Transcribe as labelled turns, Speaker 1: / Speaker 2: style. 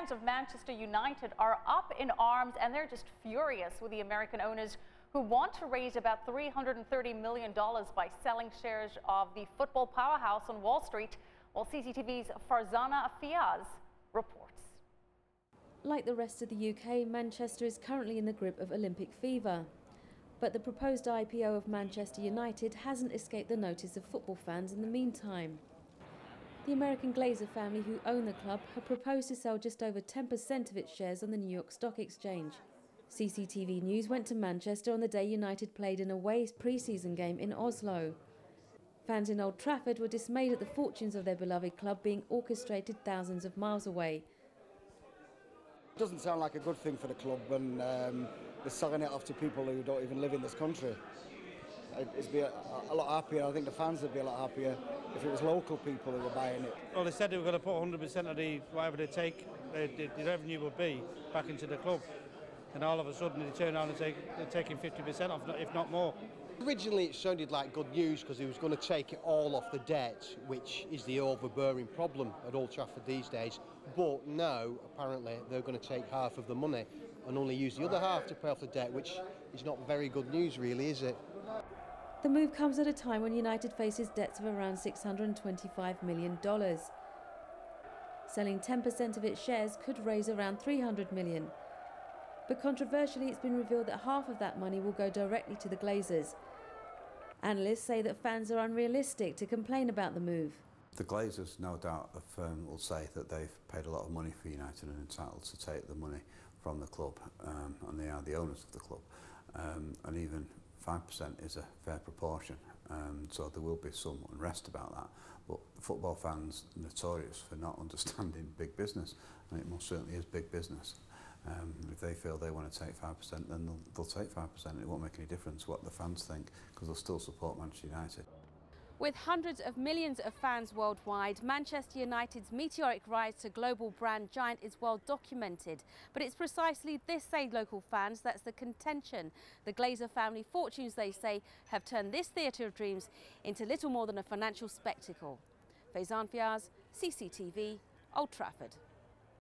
Speaker 1: fans of Manchester United are up in arms and they're just furious with the American owners who want to raise about $330 million by selling shares of the football powerhouse on Wall Street. Well, CCTV's Farzana Fiaz reports.
Speaker 2: Like the rest of the UK, Manchester is currently in the grip of Olympic fever. But the proposed IPO of Manchester United hasn't escaped the notice of football fans in the meantime. The American Glazer family who own the club have proposed to sell just over 10% of its shares on the New York Stock Exchange. CCTV News went to Manchester on the day United played an away pre-season game in Oslo. Fans in Old Trafford were dismayed at the fortunes of their beloved club being orchestrated thousands of miles away.
Speaker 3: It doesn't sound like a good thing for the club, and they're selling it off to people who don't even live in this country. It'd be a lot happier. I think the fans would be a lot happier if it was local people who were buying it.
Speaker 4: Well, they said they were going to put 100% of the whatever they take, the revenue would be, back into the club. And all of a sudden they turn around and say they're taking 50% off, if not more.
Speaker 5: Originally it sounded like good news because he was going to take it all off the debt, which is the overbearing problem at Old Trafford these days. But now, apparently, they're going to take half of the money and only use the other half to pay off the debt, which is not very good news, really, is it?
Speaker 2: The move comes at a time when United faces debts of around $625 million. Selling 10% of its shares could raise around $300 million. But controversially, it's been revealed that half of that money will go directly to the Glazers. Analysts say that fans are unrealistic to complain about the move.
Speaker 6: The Glazers, no doubt, will say that they've paid a lot of money for United and entitled to take the money from the club, and they are the owners of the club. And even 5% is a fair proportion, so there will be some unrest about that. But football fans are notorious for not understanding big business, and it most certainly is big business. If they feel they want to take 5%, then they'll take 5%. It won't make any difference what the fans think, because they'll still support Manchester United.
Speaker 2: With hundreds of millions of fans worldwide, Manchester United's meteoric rise to global brand giant is well documented. But it's precisely this, say local fans, that's the contention. The Glazer family fortunes, they say, have turned this theatre of dreams into little more than a financial spectacle. Farzana Fiaz, CCTV, Old Trafford.